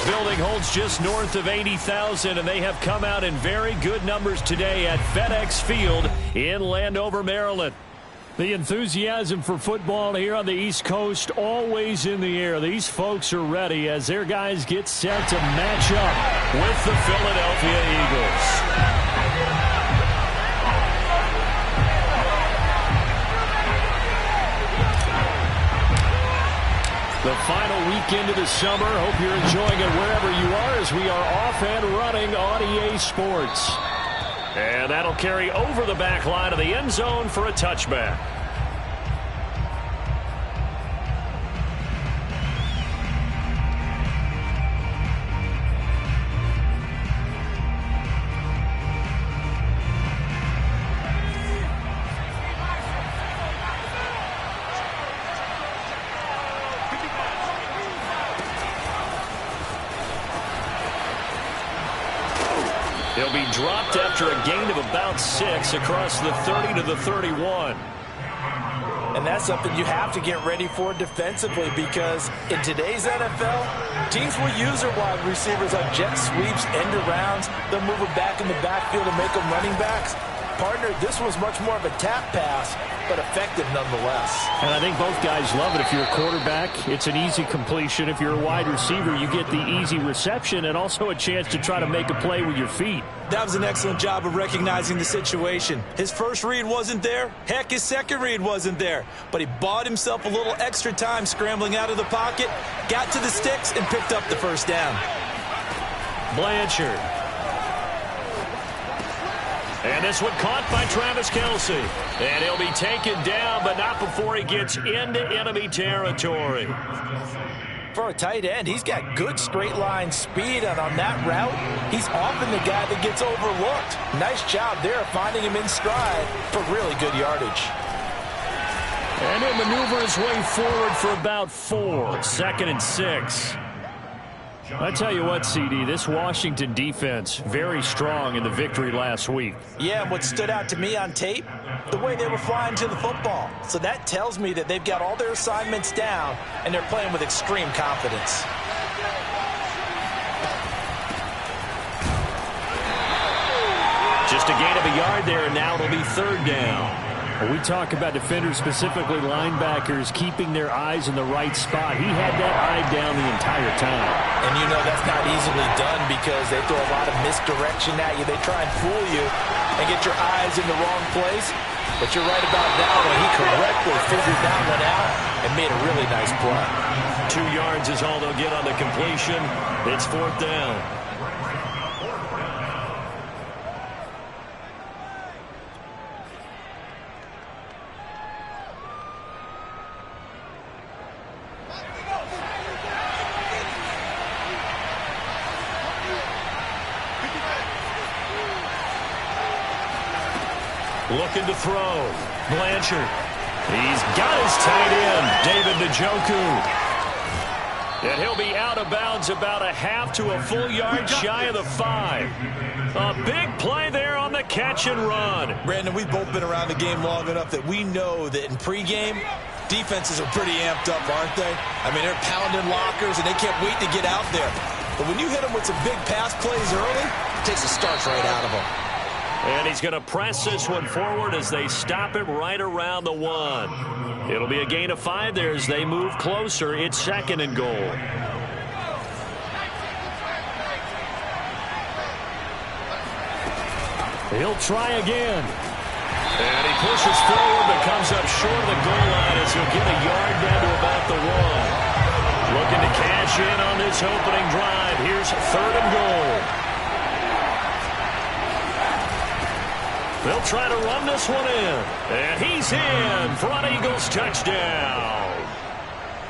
building holds just north of 80,000, and they have come out in very good numbers today at FedEx Field in Landover, Maryland. The enthusiasm for football here on the East Coast always in the air. These folks are ready as their guys get set to match up with the Philadelphia Eagles. The final weekend of the summer. Hope you're enjoying it wherever you are as we are off and running on EA Sports. And that'll carry over the back line of the end zone for a touchback. He'll be dropped after a gain of about 6 across the 30 to the 31. And that's something you have to get ready for defensively, because in today's NFL, teams will use their wide receivers on jet sweeps, end arounds. They'll move them back in the backfield and make them running backs. Partner, this was much more of a tap pass, but effective nonetheless. And I think both guys love it. If you're a quarterback, it's an easy completion. If you're a wide receiver, you get the easy reception and also a chance to try to make a play with your feet. That was an excellent job of recognizing the situation. His first read wasn't there. Heck, his second read wasn't there. But he bought himself a little extra time scrambling out of the pocket, got to the sticks, and picked up the first down. Blanchard. And this one caught by Travis Kelce. And he'll be taken down, but not before he gets into enemy territory. For a tight end, he's got good straight line speed, and on that route, he's often the guy that gets overlooked. Nice job there finding him in stride for really good yardage. And he'll maneuver his way forward for about 4. 2nd and 6. I tell you what, CD, this Washington defense, very strong in the victory last week. Yeah, and what stood out to me on tape, the way they were flying to the football. So that tells me that they've got all their assignments down, and they're playing with extreme confidence. Just a gain of a yard there, and now it'll be 3rd down. When we talk about defenders, specifically linebackers, keeping their eyes in the right spot. He had that eye down the entire time. And you know that's not easily done because they throw a lot of misdirection at you. They try and fool you and get your eyes in the wrong place. But you're right about that one. He correctly figured that one out and made a really nice play. 2 yards is all they'll get on the completion. It's 4th down. Looking to throw. Blanchard. He's got his tight end, David Njoku. And he'll be out of bounds about a half to a full yard shy of the 5. A big play there on the catch and run. Brandon, we've both been around the game long enough that we know that in pregame, defenses are pretty amped up, aren't they? I mean, they're pounding lockers, and they can't wait to get out there. But when you hit them with some big pass plays early, it takes the starch right out of them. And he's going to press this one forward as they stop him right around the 1. It'll be a gain of 5 there as they move closer. It's 2nd and goal. He'll try again. And he pushes forward but comes up short of the goal line as he'll get a yard down to about the 1. Looking to cash in on this opening drive. Here's 3rd and goal. They'll try to run this one in. And he's in for an Eagles touchdown.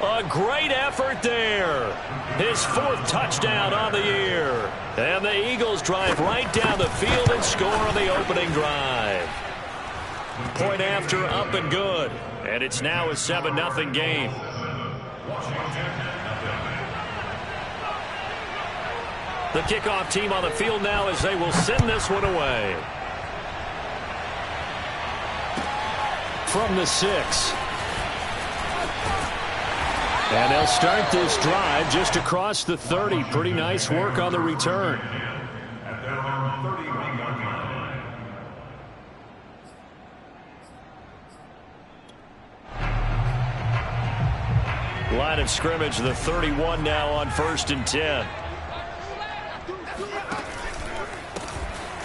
A great effort there. His 4th touchdown on the year. And the Eagles drive right down the field and score on the opening drive. Point after, up and good. And it's now a 7-0 game. The kickoff team on the field now as they will send this one away. From the 6. And they'll start this drive just across the 30. Pretty nice work on the return. Line of scrimmage, the 31 now on 1st and 10.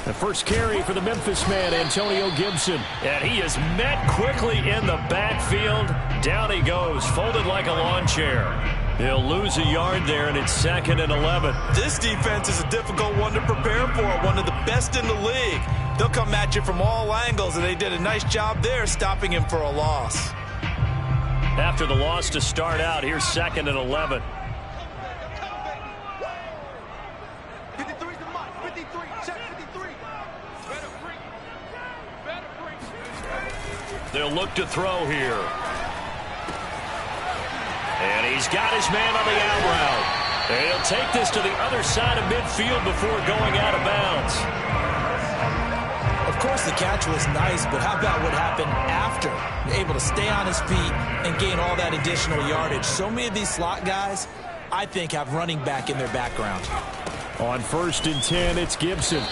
The first carry for the Memphis man, Antonio Gibson. And he is met quickly in the backfield. Down he goes, folded like a lawn chair. He'll lose a yard there, and it's 2nd and 11. This defense is a difficult one to prepare for, one of the best in the league. They'll come at you from all angles, and they did a nice job there stopping him for a loss. After the loss to start out, here's 2nd and 11. They'll look to throw here. And he's got his man on the out route. And he'll take this to the other side of midfield before going out of bounds. Of course, the catch was nice, but how about what happened after? Able to stay on his feet and gain all that additional yardage. So many of these slot guys, I think, have running back in their background. On 1st and 10, it's Gibson.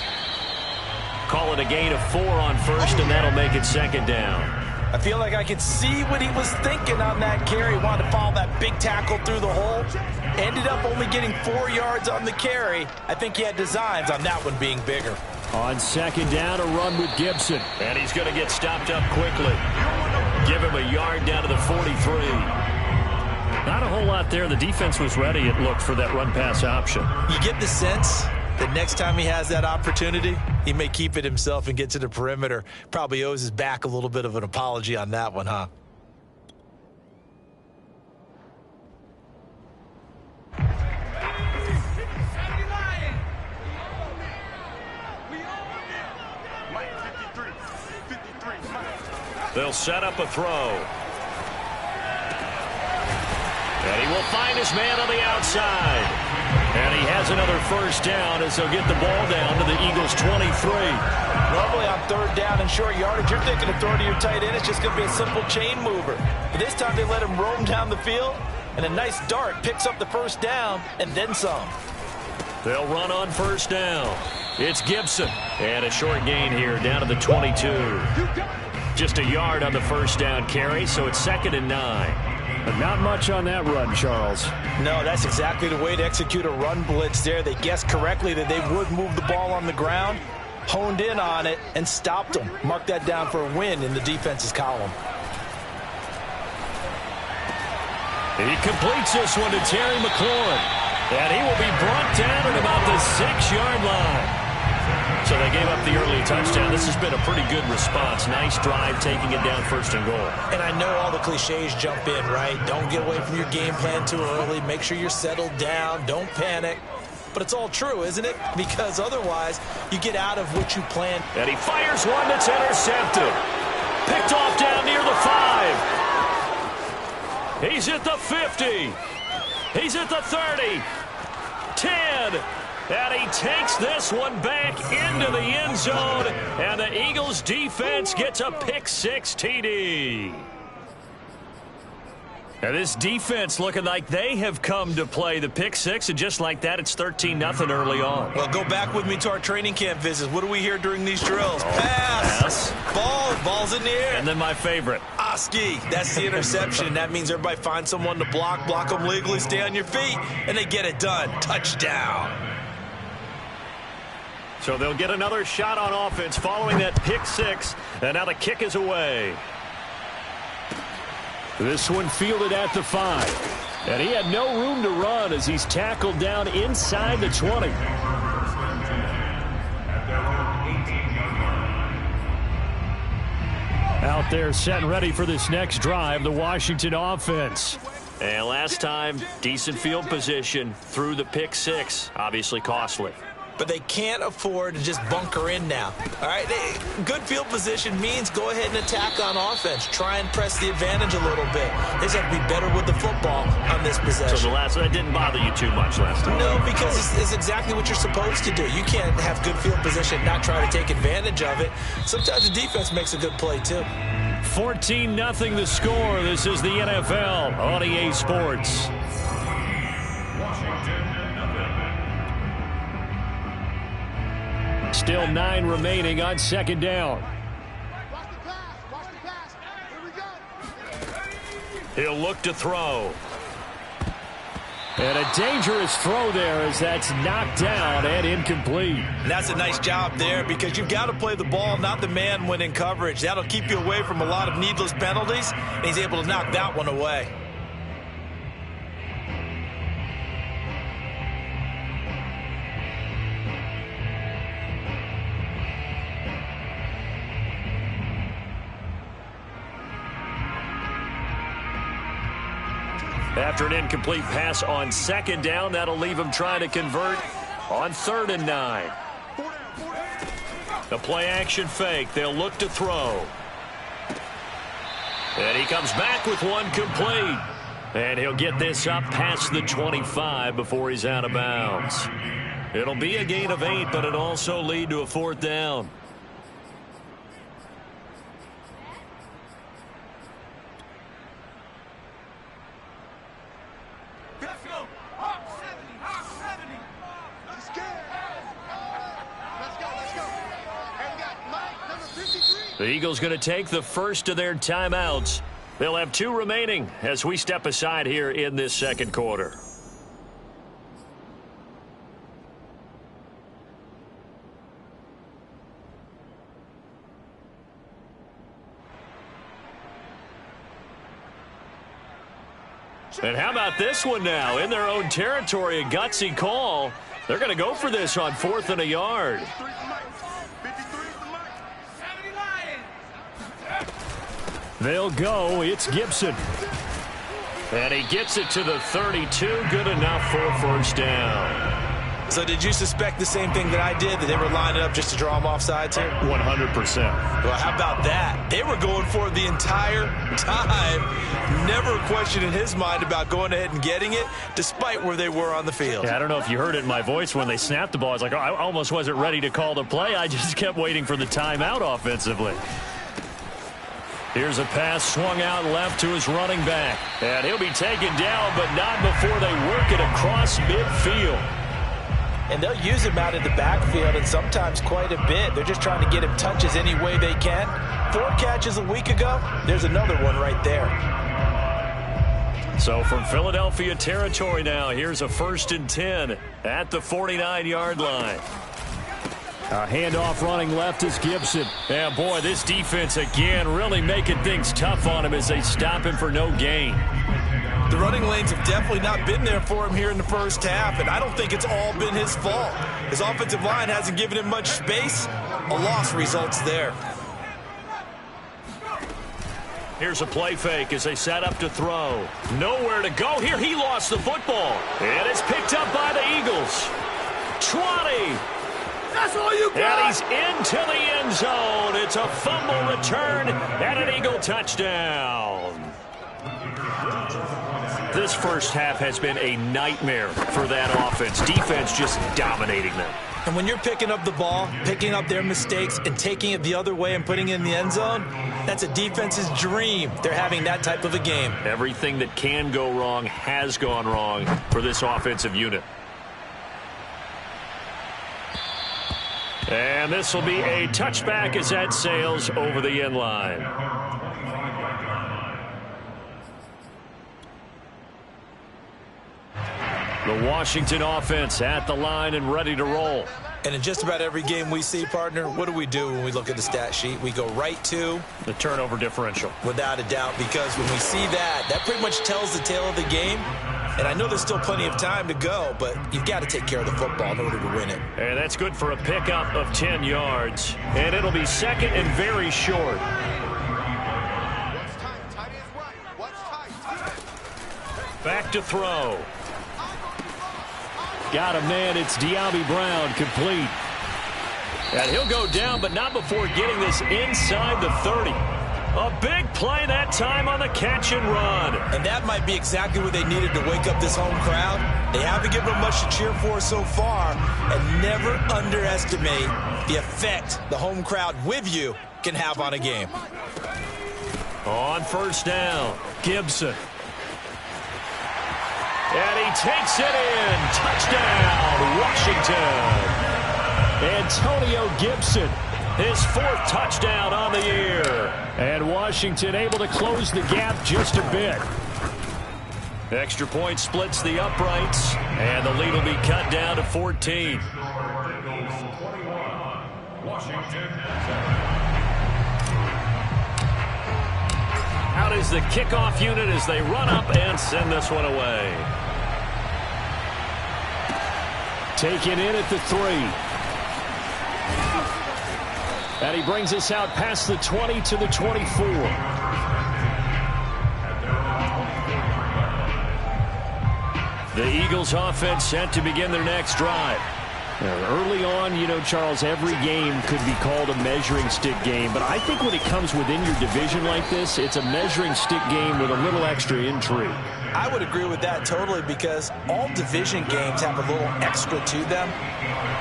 Call it a gain of 4 on 1st, and that'll make it 2nd down. I feel like I could see what he was thinking on that carry. Wanted to follow that big tackle through the hole. Ended up only getting 4 yards on the carry. I think he had designs on that one being bigger. On 2nd down, a run with Gibson. And he's going to get stopped up quickly. Give him a yard down to the 43. Not a whole lot there. The defense was ready, it looked, for that run-pass option. You get the sense that next time he has that opportunity, he may keep it himself and get to the perimeter. Probably owes his back a little bit of an apology on that one, huh? They'll set up a throw. And he will find his man on the outside. And he has another 1st down as he'll get the ball down to the Eagles' 23. Normally on 3rd down and short yardage, you're thinking of throwing to your tight end. It's just going to be a simple chain mover. But this time they let him roam down the field, and a nice dart picks up the 1st down and then some. They'll run on 1st down. It's Gibson. And a short gain here down to the 22. Just a yard on the 1st down carry, so it's 2nd and 9. But not much on that run, Charles. No, that's exactly the way to execute a run blitz there. They guessed correctly that they would move the ball on the ground, honed in on it, and stopped them. Mark that down for a win in the defense's column. He completes this one to Terry McLaurin. And he will be brought down at about the 6-yard line. So they gave up the early touchdown. This has been a pretty good response. Nice drive, taking it down 1st and goal. And I know all the cliches jump in, right? Don't get away from your game plan too early. Make sure you're settled down. Don't panic. But it's all true, isn't it? Because otherwise, you get out of what you planned. And he fires one that's intercepted. Picked off down near the 5. He's at the 50. He's at the 30. 10. And he takes this one back into the end zone. And the Eagles defense gets a pick-6 TD. And this defense looking like they have come to play the pick-6. And just like that, it's 13-0 early on. Well, go back with me to our training camp visits. What do we hear during these drills? Pass. Ball's in the air. And then my favorite. Oski. That's the interception. That means everybody find someone to block them legally, stay on your feet, and they get it done. Touchdown. So they'll get another shot on offense following that pick-6. And now the kick is away. This one fielded at the 5. And he had no room to run as he's tackled down inside the 20. Out there set and ready for this next drive, the Washington offense. And last time, decent field position through the pick-6. Obviously costly. But they can't afford to just bunker in now. All right, good field position means go ahead and attack on offense. Try and press the advantage a little bit. They just have to be better with the football on this possession. So that didn't bother you too much last time? No, because it's exactly what you're supposed to do. You can't have good field position and not try to take advantage of it. Sometimes the defense makes a good play, too. 14-0 the score. This is the NFL on EA Sports. Still 9 remaining on second down. He'll look to throw. And a dangerous throw there as that's knocked down and incomplete. And that's a nice job there because you've got to play the ball, not the man when in coverage. That'll keep you away from a lot of needless penalties, and he's able to knock that one away. After an incomplete pass on second down, that'll leave him trying to convert on 3rd and 9. The play-action fake. They'll look to throw. And he comes back with one complete. And he'll get this up past the 25 before he's out of bounds. It'll be a gain of 8, but it'll also lead to a 4th down. The Eagles going to take the first of their timeouts. They'll have 2 remaining as we step aside here in this second quarter. And how about this one now? In their own territory, a gutsy call. They're going to go for this on 4th and a yard. They'll go. It's Gibson. And he gets it to the 32. Good enough for a 1st down. So did you suspect the same thing that I did, that they were lining up just to draw him off sides here? 100%. Well, how about that? They were going for it the entire time. Never a question in his mind about going ahead and getting it, despite where they were on the field. Yeah, I don't know if you heard it in my voice when they snapped the ball. I was like, oh, I almost wasn't ready to call the play. I just kept waiting for the timeout offensively. Here's a pass swung out left to his running back. And he'll be taken down, but not before they work it across midfield. And they'll use him out in the backfield, and sometimes quite a bit. They're just trying to get him touches any way they can. 4 catches a week ago. There's another one right there. So from Philadelphia territory now, here's a 1st and 10 at the 49-yard line. A handoff running left is Gibson. Yeah, boy, this defense again really making things tough on him as they stop him for no gain. The running lanes have definitely not been there for him here in the first half, and I don't think it's all been his fault. His offensive line hasn't given him much space. A loss results there. Here's a play fake as they set up to throw. Nowhere to go here. He lost the football. And it's picked up by the Eagles. 20. That's all you got. And he's into the end zone. It's a fumble return and an Eagle touchdown. This first half has been a nightmare for that offense. Defense just dominating them. And when you're picking up the ball, picking up their mistakes, and taking it the other way and putting it in the end zone, that's a defense's dream. They're having that type of a game. Everything that can go wrong has gone wrong for this offensive unit. And this will be a touchback as that sails over the end line. The Washington offense at the line and ready to roll. And in just about every game we see, partner, what do we do when we look at the stat sheet? We go right to the turnover differential. Without a doubt, because when we see that, that pretty much tells the tale of the game. And I know there's still plenty of time to go, but you've got to take care of the football in order to win it. And that's good for a pickup of 10 yards. And it'll be 2nd and very short. Back to throw. Got a man. It's De'Ami Brown, complete. And he'll go down, but not before getting this inside the 30. A big play that time on the catch and run. And that might be exactly what they needed to wake up this home crowd. They haven't given them much to cheer for so far. And never underestimate the effect the home crowd with you can have on a game. On first down, Gibson. And he takes it in. Touchdown, Washington. Antonio Gibson, his 4th touchdown on the year. And Washington able to close the gap just a bit. Extra point splits the uprights, and the lead will be cut down to 14. Out is the kickoff unit as they run up and send this one away. Taken in at the 3. And he brings us out past the 20 to the 24. The Eagles offense set to begin their next drive. Early on, you know, Charles, every game could be called a measuring stick game. But I think when it comes within your division like this, it's a measuring stick game with a little extra intrigue. I would agree with that totally because all division games have a little extra to them.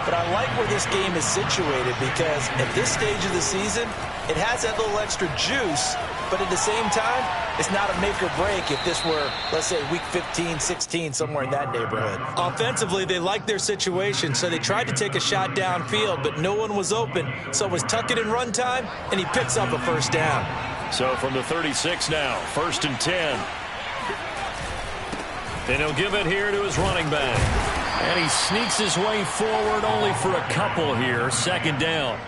But I like where this game is situated because at this stage of the season, it has that little extra juice. But at the same time, it's not a make or break if this were, let's say, week 15, 16, somewhere in that neighborhood. Offensively, they liked their situation, so they tried to take a shot downfield, but no one was open. So it was tuck it in run time, and he picks up a first down. So from the 36 now, 1st and 10. And he'll give it here to his running back. And he sneaks his way forward only for a couple here, 2nd down.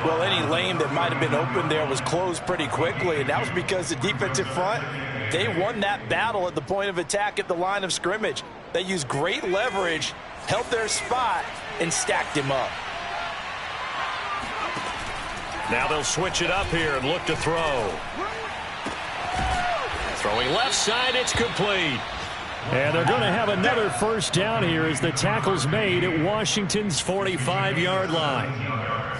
Well, any lane that might have been open there was closed pretty quickly, and that was because the defensive front, they won that battle at the point of attack at the line of scrimmage. They used great leverage, held their spot, and stacked him up. Now they'll switch it up here and look to throw. Throwing left side, it's complete. And they're going to have another first down here as the tackle's made at Washington's 45-yard line.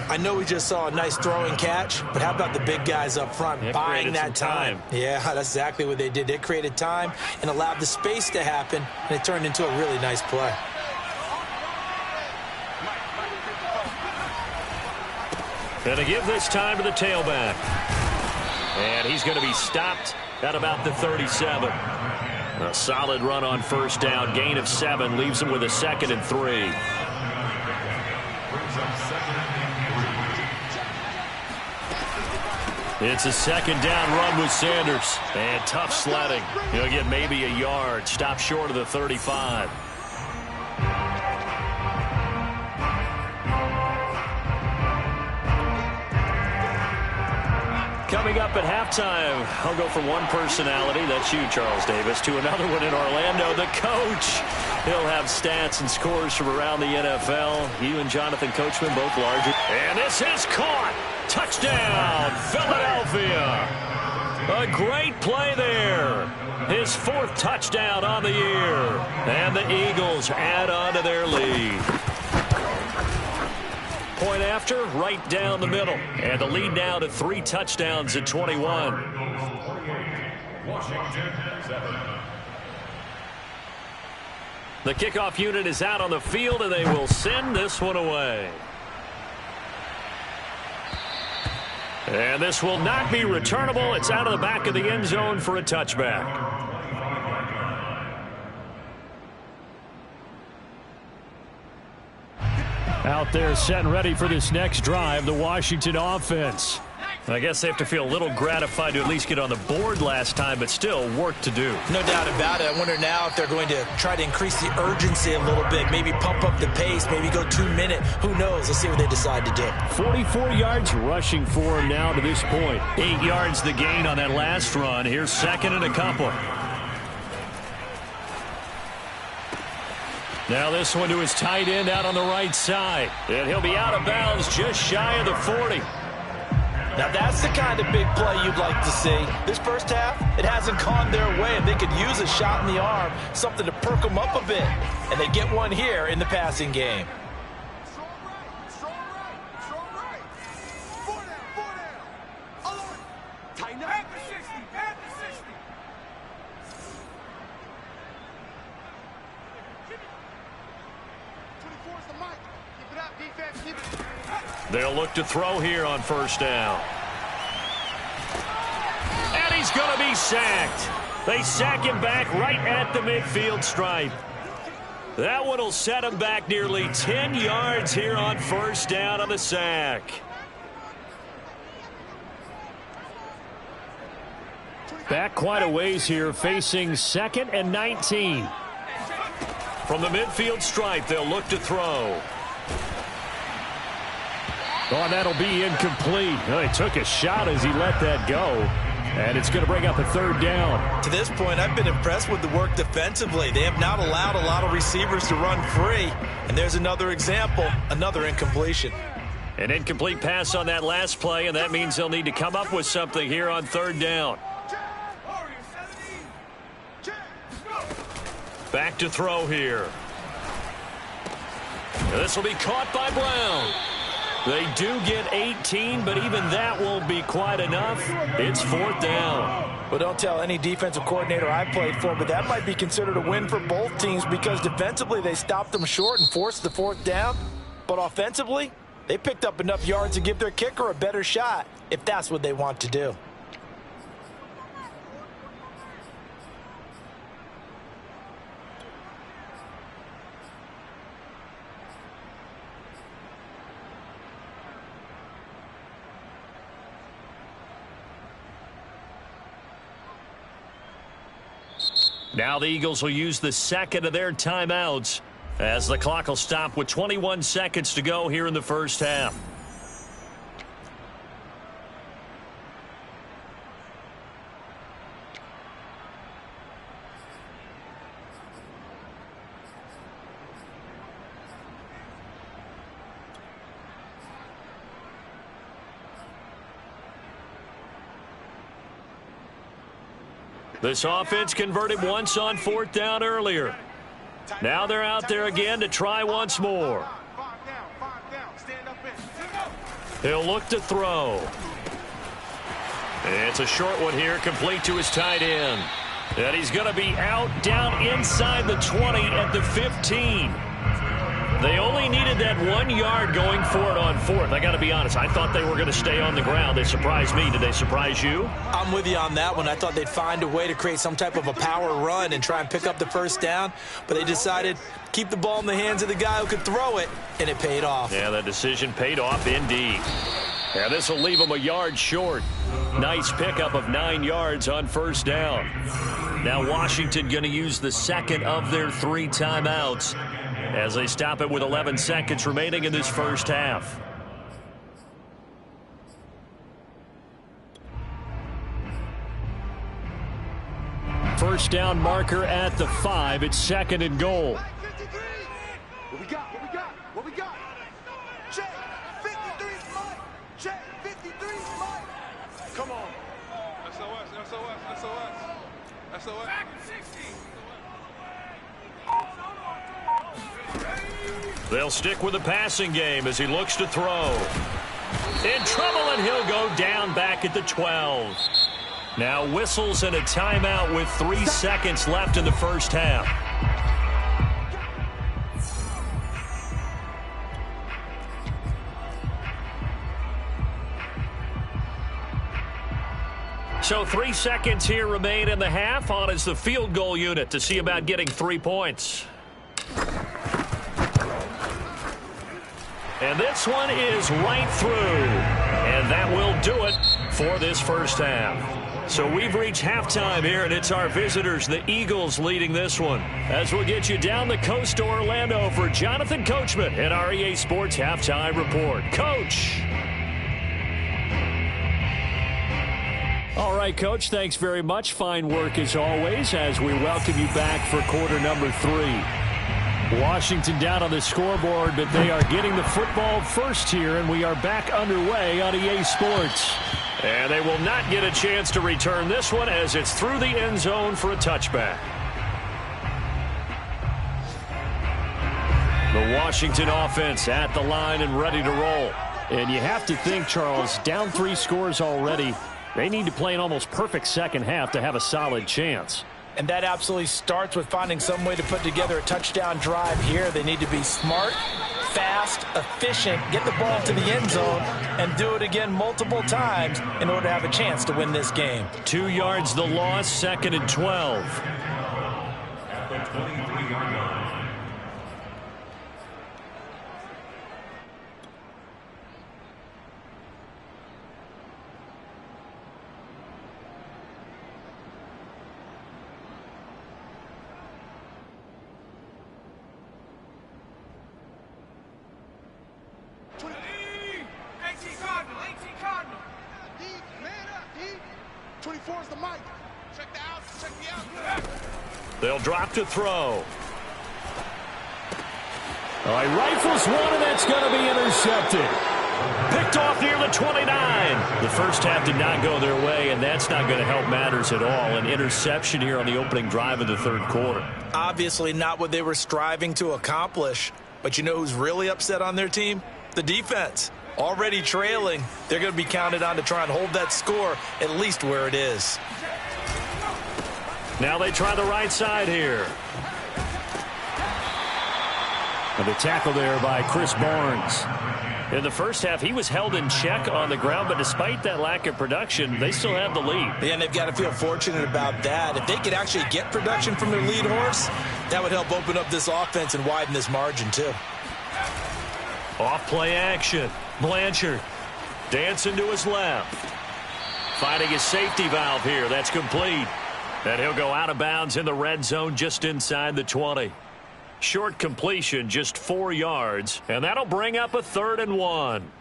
I know we just saw a nice throwing catch, but how about the big guys up front buying that time? Yeah, that's exactly what they did. They created time and allowed the space to happen, and it turned into a really nice play. Going to give this time to the tailback. And he's going to be stopped at about the 37. A solid run on first down. Gain of 7 leaves him with a 2nd and 3. It's a 2nd down run with Sanders. And tough sledding. He'll get maybe a yard. Stop short of the 35. Coming up at halftime, I'll go from one personality, that's you, Charles Davis, to another one in Orlando, the coach. He'll have stats and scores from around the NFL. You and Jonathan Coachman, both larger. And this is caught. Touchdown, Philadelphia. A great play there. His 4th touchdown on the year. And the Eagles add on to their lead. Point after, right down the middle. And the lead now to 3 touchdowns at 21. The kickoff unit is out on the field, and they will send this one away. And this will not be returnable. It's out of the back of the end zone for a touchback. Out there set and ready for this next drive, the Washington offense. I guess they have to feel a little gratified to at least get on the board last time, but still work to do. No doubt about it. I wonder now if they're going to try to increase the urgency a little bit, maybe pump up the pace, maybe go 2 minute. Who knows? Let's see what they decide to do. 44 yards rushing for him now to this point. 8 yards the gain on that last run. Here's 2nd and a couple. Now this one to his tight end out on the right side. And he'll be out of bounds just shy of the 40. Now that's the kind of big play you'd like to see. This first half, it hasn't gone their way, and they could use a shot in the arm, something to perk them up a bit. And they get one here in the passing game. They'll look to throw here on first down. he's going to be sacked. They sack him back right at the midfield stripe. That one will set him back nearly 10 yards here on first down on the sack. Back quite a ways here, facing 2nd and 19. From the midfield stripe, they'll look to throw. Oh, that'll be incomplete. Oh, he took a shot as he let that go. And it's going to bring up a 3rd down. To this point, I've been impressed with the work defensively. They have not allowed a lot of receivers to run free. And there's another example, another incompletion. An incomplete pass on that last play, and that means they'll need to come up with something here on 3rd down. Back to throw here. This will be caught by Brown. They do get 18, but even that won't be quite enough. It's 4th down. Well, don't tell any defensive coordinator I played for, but that might be considered a win for both teams because defensively they stopped them short and forced the 4th down. But offensively, they picked up enough yards to give their kicker a better shot if that's what they want to do. Now the Eagles will use the 2nd of their timeouts as the clock will stop with 21 seconds to go here in the first half. This offense converted once on 4th down earlier. Now they're out there again to try once more. He'll look to throw. It's a short one here, complete to his tight end. And he's going to be out down inside the 20 at the 15. They only needed that 1 yard going for it on 4th. I got to be honest, I thought they were going to stay on the ground. They surprised me. Did they surprise you? I'm with you on that one. I thought they'd find a way to create some type of a power run and try and pick up the first down, but they decided keep the ball in the hands of the guy who could throw it, and it paid off. Yeah, the decision paid off indeed. Yeah, this will leave them a yard short. Nice pickup of 9 yards on first down. Now Washington going to use the 2nd of their 3 timeouts as they stop it with 11 seconds remaining in this first half. First down marker at the 5. It's 2nd and goal. What we got? What we got? What we got? Check. 53 Mike. Check. 53 Mike. Come on. SOS, SOS, SOS. SOS. Back 60. They'll stick with the passing game as he looks to throw. In trouble, and he'll go down back at the 12. Now whistles and a timeout with 3 seconds left in the first half. So 3 seconds here remain in the half. On is the field goal unit to see about getting 3 points. And this one is right through. And that will do it for this first half. So we've reached halftime here, and it's our visitors, the Eagles, leading this one. As we'll get you down the coast to Orlando for Jonathan Coachman at our EA Sports Halftime Report. Coach. All right, Coach, thanks very much. Fine work as always as we welcome you back for quarter number 3. Washington down on the scoreboard, but they are getting the football first here, and we are back underway on EA Sports. And they will not get a chance to return this one as it's through the end zone for a touchback. The Washington offense at the line and ready to roll. And you have to think, Charles, down 3 scores already. They need to play an almost perfect second half to have a solid chance. And that absolutely starts with finding some way to put together a touchdown drive here. They need to be smart, fast, efficient, get the ball to the end zone, and do it again multiple times in order to have a chance to win this game. 2 yards the loss, 2nd and 12. At the 23-yard line. They'll drop to throw. All right, rifles one, and that's going to be intercepted. Picked off near the 29. The first half did not go their way, and that's not going to help matters at all. An interception here on the opening drive of the third quarter. Obviously not what they were striving to accomplish. But you know who's really upset on their team? The defense. Already trailing, they're going to be counted on to try and hold that score at least where it is. Now they try the right side here. And the tackle there by Chris Barnes. In the first half, he was held in check on the ground, but despite that lack of production, they still have the lead. Yeah, and they've got to feel fortunate about that. If they could actually get production from their lead horse, that would help open up this offense and widen this margin too. Off play action. Blanchard dancing to his left. Finding his safety valve here. That's complete. And he'll go out of bounds in the red zone just inside the 20. Short completion, just 4 yards. And that'll bring up a 3rd and 1.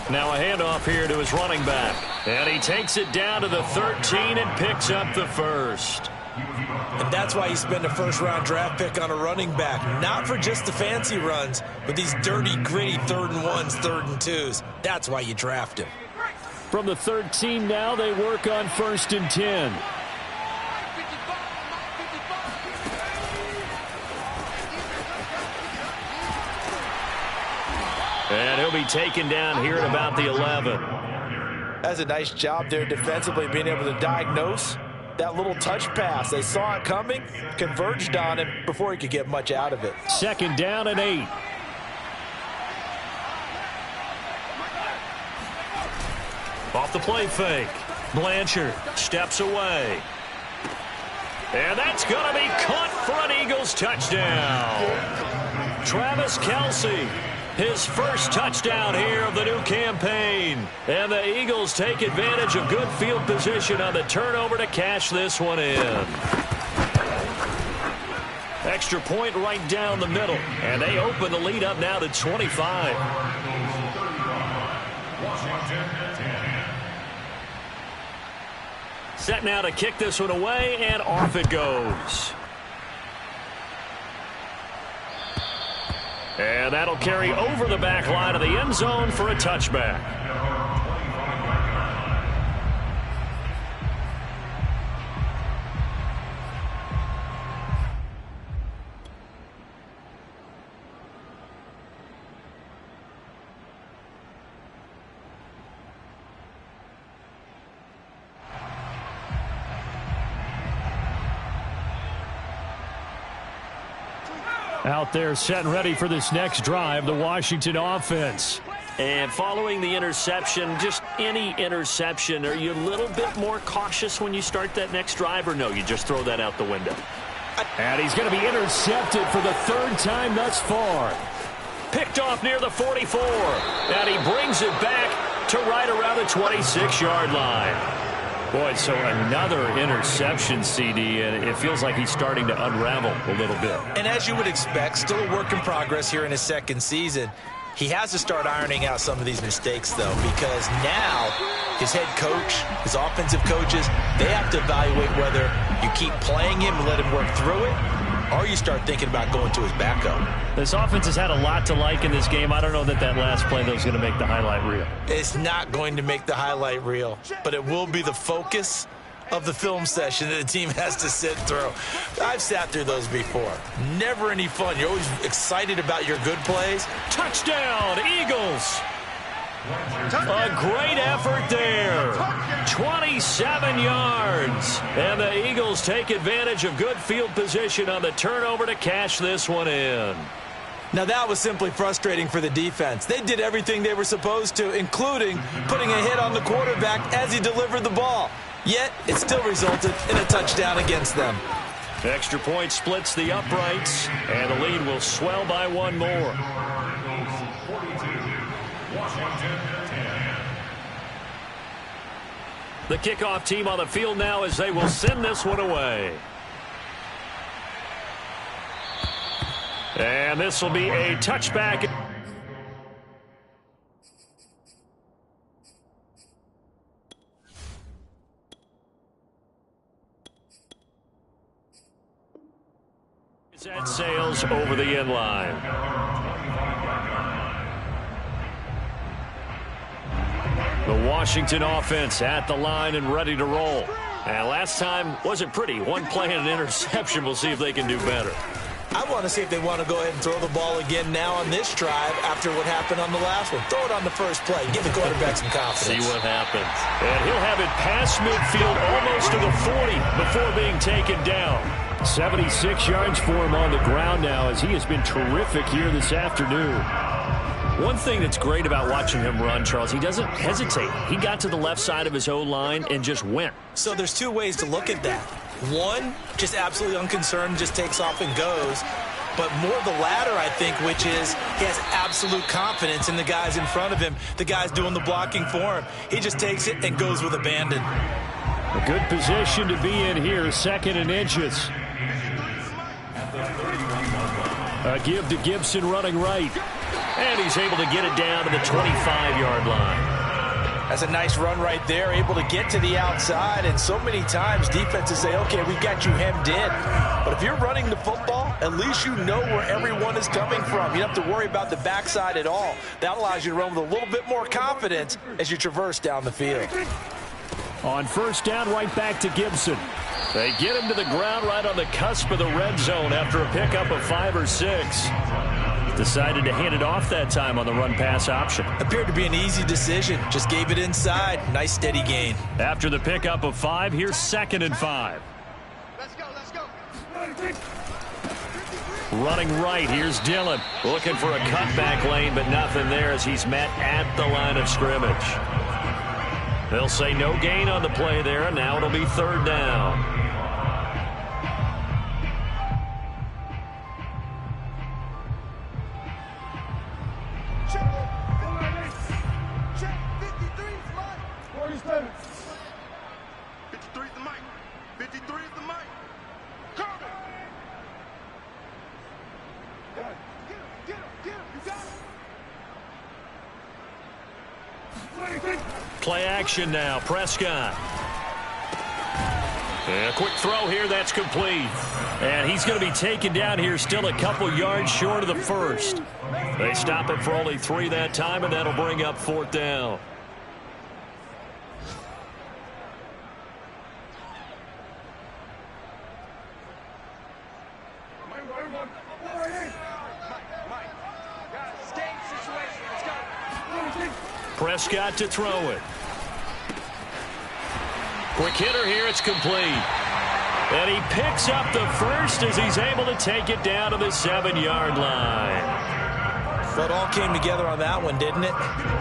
Now a handoff here to his running back. And he takes it down to the 13 and picks up the first. And that's why you spend a first-round draft pick on a running back. Not for just the fancy runs, but these dirty, gritty 3rd and 1s, 3rd and 2s. That's why you draft him. From the 13 now, they work on 1st and 10. And he'll be taken down here at about the 11. That's a nice job there defensively, being able to diagnose that little touch pass. They saw it coming, converged on him before he could get much out of it. 2nd down and 8. Off the play fake. Blanchard steps away. And that's going to be caught for an Eagles touchdown. Travis Kelce. His first touchdown here of the new campaign. And the Eagles take advantage of good field position on the turnover to cash this one in. Extra point right down the middle. And they open the lead up now to 25. Set now to kick this one away, and off it goes. And that'll carry over the back line of the end zone for a touchback. Out there set and ready for this next drive, the Washington offense. And following the interception, just any interception, are you a little bit more cautious when you start that next drive, or no, you just throw that out the window? And he's going to be intercepted for the 3rd time thus far. Picked off near the 44. And he brings it back to right around the 26-yard line. Boy, so another interception, CD, and it feels like he's starting to unravel a little bit. And as you would expect, still a work in progress here in his 2nd season. He has to start ironing out some of these mistakes, though, because now his head coach, his offensive coaches, they have to evaluate whether you keep playing him and let him work through it, or you start thinking about going to his backup. This offense has had a lot to like in this game. I don't know that last play, though, is going to make the highlight reel. It's not going to make the highlight reel, but it will be the focus of the film session that the team has to sit through. I've sat through those before. Never any fun. You're always excited about your good plays. Touchdown, Eagles. A great effort there. 27 yards. And the Eagles take advantage of good field position on the turnover to cash this one in. Now that was simply frustrating for the defense. They did everything they were supposed to, including putting a hit on the quarterback as he delivered the ball. Yet, it still resulted in a touchdown against them. Extra point splits the uprights, and the lead will swell by one more. The kickoff team on the field now as they will send this one away. And this will be a touchback. That sails over the end line. The Washington offense at the line and ready to roll. And last time wasn't pretty. One play and an interception. We'll see if they can do better. I want to see if they want to go ahead and throw the ball again now on this drive after what happened on the last one. Throw it on the first play. Give the quarterback some confidence. See what happens. And he'll have it past midfield almost to the 40 before being taken down. 76 yards for him on the ground now as he has been terrific here this afternoon. One thing that's great about watching him run, Charles, he doesn't hesitate. He got to the left side of his O-line and just went. So there's two ways to look at that. One, just absolutely unconcerned, just takes off and goes. But more the latter, I think, which is he has absolute confidence in the guys in front of him, the guys doing the blocking for him. He just takes it and goes with abandon. A good position to be in here, 2nd and inches. A give to Gibson running right. And he's able to get it down to the 25-yard line. That's a nice run right there, able to get to the outside. And so many times defenses say, okay, we got you hemmed in. But if you're running the football, at least you know where everyone is coming from. You don't have to worry about the backside at all. That allows you to run with a little bit more confidence as you traverse down the field. On first down, right back to Gibson. They get him to the ground right on the cusp of the red zone after a pickup of 5 or 6. Decided to hand it off that time on the run-pass option. Appeared to be an easy decision. Just gave it inside. Nice steady gain. After the pickup of 5, here's 2nd and 5. Let's go, let's go. Running right, here's Dillon. Looking for a cutback lane, but nothing there as he's met at the line of scrimmage. They'll say no gain on the play there, and now it'll be 3rd down. Check, 53 is Mike. 47. 53 is the mic. 53 is the mic. Corbin. Get him, get him. You got it. Play action now, Prescott. And a quick throw here, that's complete. And he's going to be taken down here, still a couple yards short of the first. They stop it for only 3 that time, and that'll bring up 4th down. Prescott to throw it. Quick hitter here, it's complete. And he picks up the first as he's able to take it down to the 7-yard line. But all came together on that one, didn't it?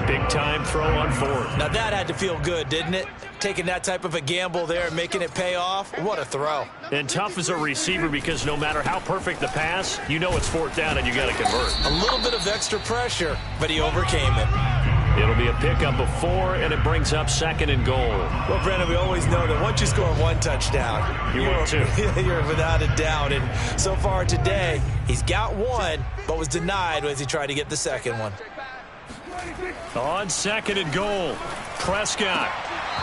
Big time throw on 4th. Now that had to feel good, didn't it? Taking that type of a gamble there and making it pay off. What a throw. And tough as a receiver because no matter how perfect the pass, you know it's 4th down and you got to convert. A little bit of extra pressure, but he overcame it. It'll be a pickup of 4, and it brings up 2nd and goal. Well, Brandon, we always know that once you score 1 touchdown, you're 2. You're without a doubt. And so far today, he's got 1, but was denied as he tried to get the 2nd one. On 2nd and goal, Prescott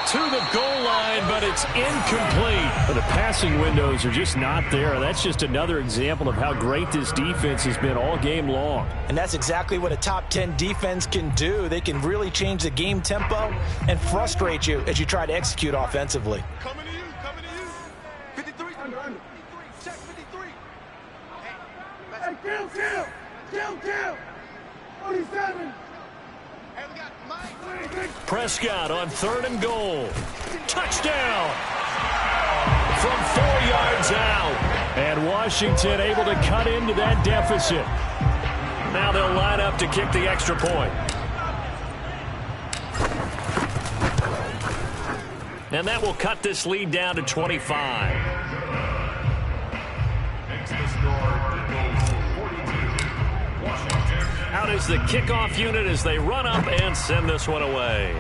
to the goal line, but it's incomplete. The passing windows are just not there. That's just another example of how great this defense has been all game long. And that's exactly what a top 10 defense can do. They can really change the game tempo and frustrate you as you try to execute offensively. Coming to you. Kill. 47. Prescott on 3rd and goal. Touchdown! From 4 yards out. And Washington able to cut into that deficit. Now they'll line up to kick the extra point. And that will cut this lead down to 25. Makes the score Eagles 42. Washington. Out is the kickoff unit as they run up and send this one away.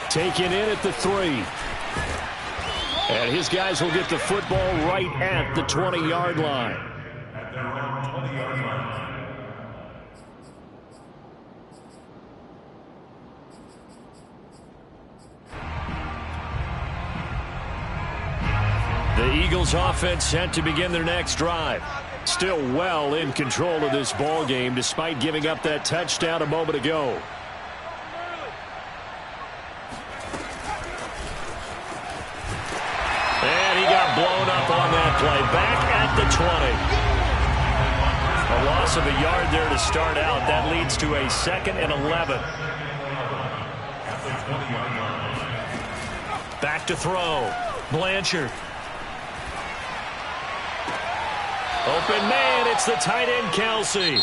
Taken in at the 3. And his guys will get the football right at the 20-yard line. At their own 20-yard line. The Eagles offense set to begin their next drive. Still well in control of this ball game despite giving up that touchdown a moment ago. And he got blown up on that play. Back at the 20. A loss of a yard there to start out. That leads to a 2nd and 11. Back to throw. Blanchard. Open man, it's the tight end, Kelsey.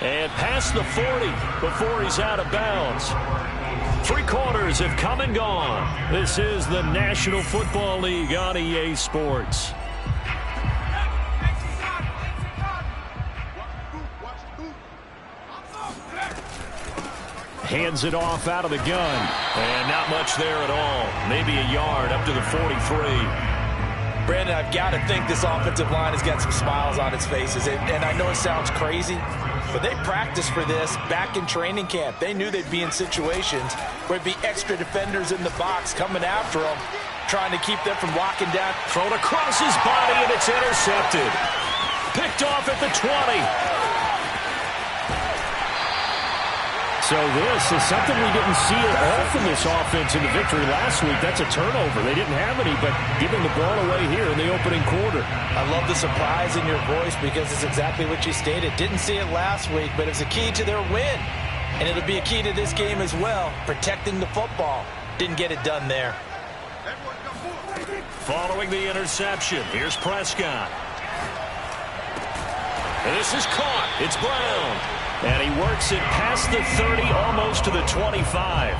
And past the 40 before he's out of bounds. 3 quarters have come and gone. This is the National Football League on EA Sports. Hands it off out of the gun. And not much there at all. Maybe a yard up to the 43. Brandon, I've got to think this offensive line has got some smiles on its faces. And I know it sounds crazy, but they practiced for this back in training camp. They knew they'd be in situations where it'd be extra defenders in the box coming after them, trying to keep them from locking down. Thrown across his body, and it's intercepted. Picked off at the 20. So this is something we didn't see at all from this offense in the victory last week. That's a turnover. They didn't have any, but giving the ball away here in the opening quarter. I love the surprise in your voice because it's exactly what you stated. Didn't see it last week, but it's a key to their win. And it'll be a key to this game as well, protecting the football. Didn't get it done there. Following the interception, here's Prescott. And this is caught. It's Brown. And he works it past the 30, almost to the 25.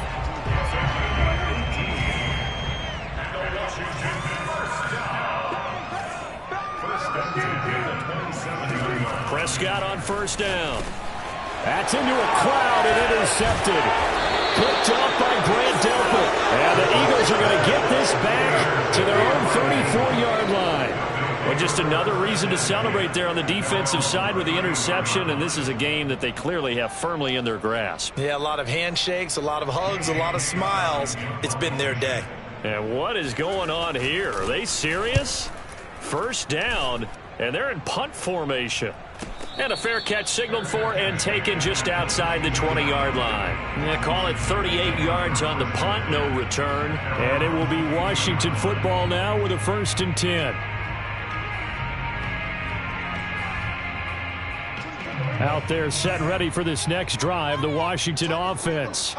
Prescott on 1st down. That's into a crowd and intercepted. Picked off by Grant Delpit. And the Eagles are going to get this back to their own 34-yard line. Well, just another reason to celebrate there on the defensive side with the interception, and this is a game that they clearly have firmly in their grasp. Yeah, a lot of handshakes, a lot of hugs, a lot of smiles. It's been their day. And what is going on here? Are they serious? 1st down, and they're in punt formation. And a fair catch signaled for and taken just outside the 20-yard line. They call it 38 yards on the punt, no return. And it will be Washington football now with a 1st and 10. Out there set ready for this next drive, the Washington offense.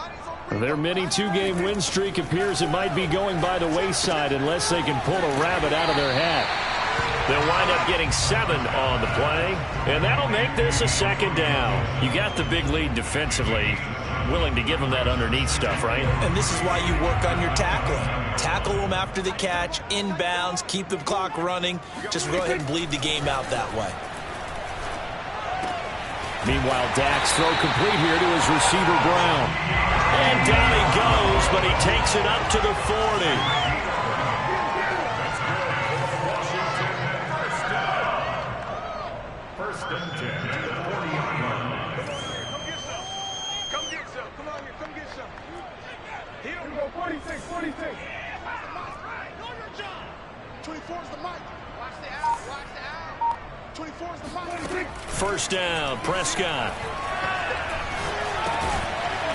Their mini 2-game win streak appears it might be going by the wayside unless they can pull a rabbit out of their hat. They'll wind up getting 7 on the play, and that'll make this a 2nd down. You got the big lead defensively, willing to give them that underneath stuff, right? And this is why you work on your tackling. Tackle them after the catch, inbounds, keep the clock running. Just go ahead and bleed the game out that way. Meanwhile, Dak's throw complete here to his receiver, Brown. And down he goes, but he takes it up to the 40. First and 10 to the 40-yard line. Come get some. Come on here. Come get some. Here we go. 46. 24 is the mic. Watch the out. 24 is the mic. 1st down, Prescott.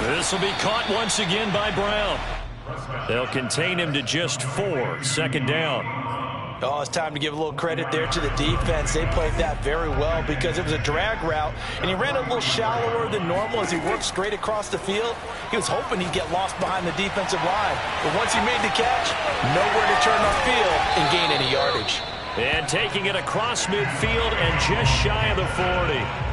This will be caught once again by Brown. They'll contain him to just 4, 2nd down. Oh, it's time to give a little credit there to the defense. They played that very well because it was a drag route, and he ran a little shallower than normal as he worked straight across the field. He was hoping he'd get lost behind the defensive line, but once he made the catch, nowhere to turn upfield and gain any yardage. And taking it across midfield and just shy of the 40.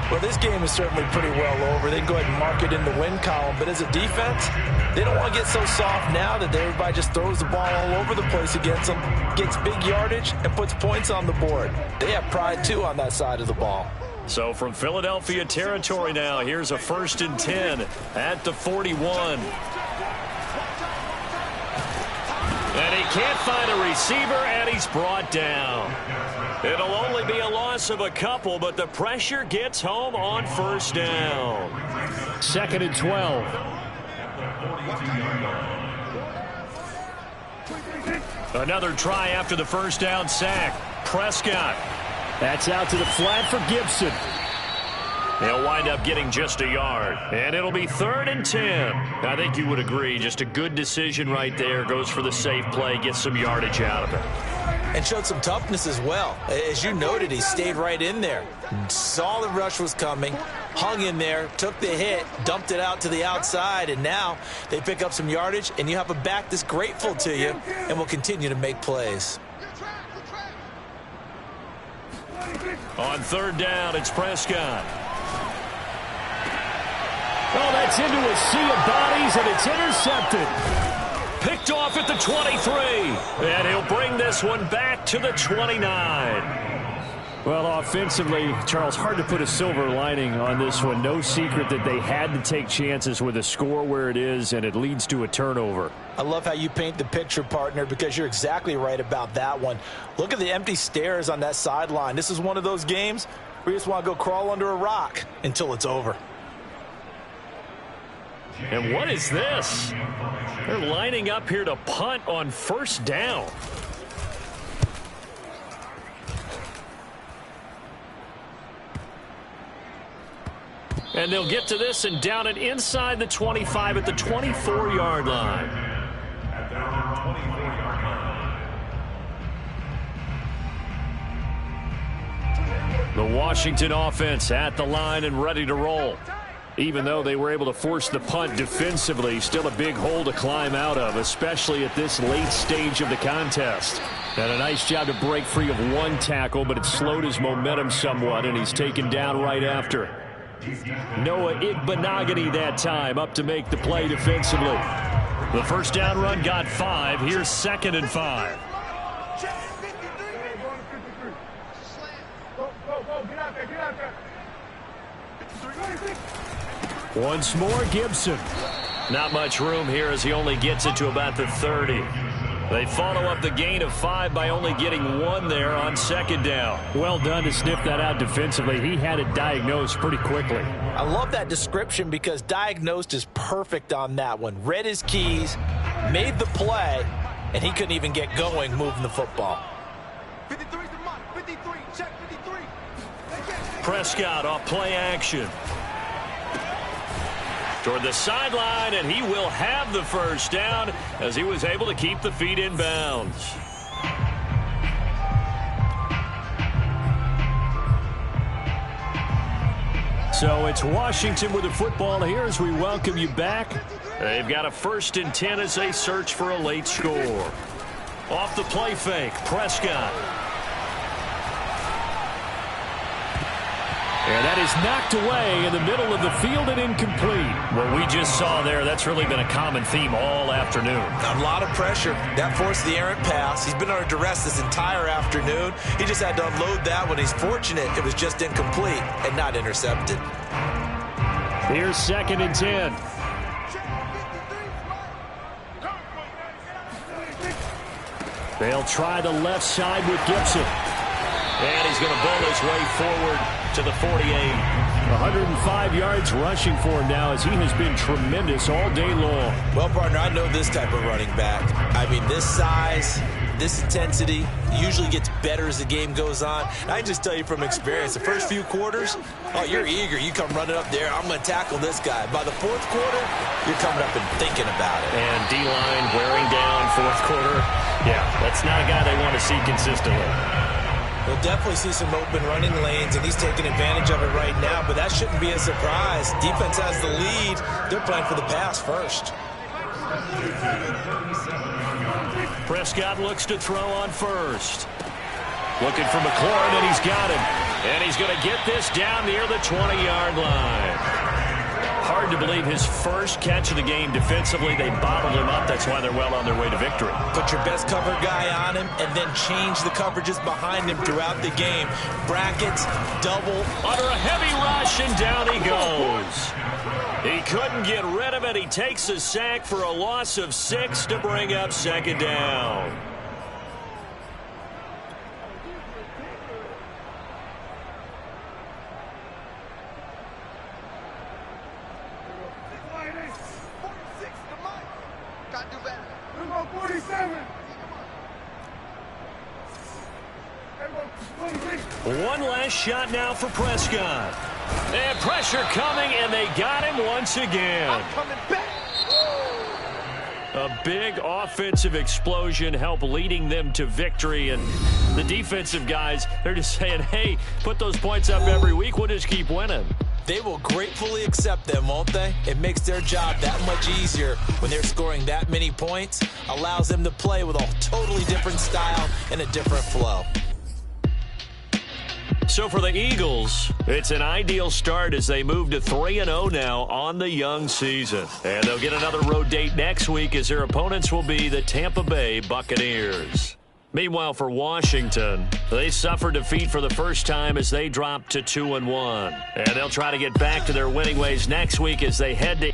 Well, this game is certainly pretty well over. They can go ahead and mark it in the win column. But as a defense, they don't want to get so soft now that everybody just throws the ball all over the place against them, gets big yardage, and puts points on the board. They have pride, too, on that side of the ball. So from Philadelphia territory now, here's a 1st and 10 at the 41. And he can't find a receiver, and he's brought down. It'll only be a loss of a couple, but the pressure gets home on 1st down. 2nd and 12. Another try after the 1st down sack. Prescott. That's out to the flat for Gibson. He'll wind up getting just a yard. And it'll be 3rd and 10. I think you would agree. Just a good decision right there. Goes for the safe play. Gets some yardage out of it. And showed some toughness as well. As you noted, he stayed right in there. Saw the rush was coming. Hung in there. Took the hit. Dumped it out to the outside. And now they pick up some yardage. And you have a back that's grateful to you and will continue to make plays. On 3rd down, it's Prescott. Oh, that's into a sea of bodies, and it's intercepted. Picked off at the 23. And he'll bring this one back to the 29. Well, offensively, Charles, hard to put a silver lining on this one. No secret that they had to take chances with a score where it is, and it leads to a turnover. I love how you paint the picture, partner, because you're exactly right about that one. Look at the empty stares on that sideline. This is one of those games where you just want to go crawl under a rock until it's over. And what is this? They're lining up here to punt on 1st down. And they'll get to this and down it inside the 25 at the 24-yard line. At their own 24-yard line. The Washington offense at the line and ready to roll. Even though they were able to force the punt defensively, still a big hole to climb out of, especially at this late stage of the contest. And a nice job to break free of one tackle, but it slowed his momentum somewhat, and he's taken down right after. Noah Igbenogany that time up to make the play defensively. The 1st down run got 5. Here's 2nd and 5. Once more, Gibson. Not much room here as he only gets it to about the 30. They follow up the gain of 5 by only getting 1 there on 2nd down. Well done to sniff that out defensively. He had it diagnosed pretty quickly. I love that description because diagnosed is perfect on that one. Read his keys, made the play, and he couldn't even get going moving the football. 53's the mark. 53. Check 53. Prescott off play action. Toward the sideline, and he will have the 1st down as he was able to keep the feet in bounds. So it's Washington with the football here as we welcome you back. They've got a 1st and 10 as they search for a late score. Off the play fake, Prescott. And that is knocked away in the middle of the field and incomplete. What we just saw there, that's really been a common theme all afternoon. A lot of pressure. That forced the errant pass. He's been under duress this entire afternoon. He just had to unload that one. He's fortunate it was just incomplete and not intercepted. Here's 2nd and 10. They'll try the left side with Gibson. And he's going to bowl his way forward to the 48. 105 yards rushing for him now as he has been tremendous all day long. Well, partner, I know this type of running back. I mean, this size, this intensity usually gets better as the game goes on. And I can just tell you from experience, the first few quarters, oh, you're eager. You come running up there, I'm going to tackle this guy. By the fourth quarter, you're coming up and thinking about it. And D-line wearing down fourth quarter. Yeah, that's not a guy they want to see consistently. We'll definitely see some open running lanes, and he's taking advantage of it right now, but that shouldn't be a surprise. Defense has the lead. They're playing for the pass first. Prescott looks to throw on first. Looking for McLaurin, and he's got him. And he's going to get this down near the 20-yard line. Hard to believe his first catch of the game defensively. They bottled him up. That's why they're well on their way to victory. Put your best cover guy on him and then change the coverages behind him throughout the game. Brackets, double. Under a heavy rush, and down he goes. He couldn't get rid of it. He takes a sack for a loss of 6 to bring up second down. One last shot now for Prescott. And pressure coming, and they got him once again. I'm coming back. A big offensive explosion helped leading them to victory. And the defensive guys, they're just saying, hey, put those points up every week. We'll just keep winning. They will gratefully accept them, won't they? It makes their job that much easier when they're scoring that many points. Allows them to play with a totally different style and a different flow. So for the Eagles, it's an ideal start as they move to 3-0 now on the young season. And they'll get another road date next week as their opponents will be the Tampa Bay Buccaneers. Meanwhile, for Washington, they suffered defeat for the first time as they dropped to 2-1. And they'll try to get back to their winning ways next week as they head to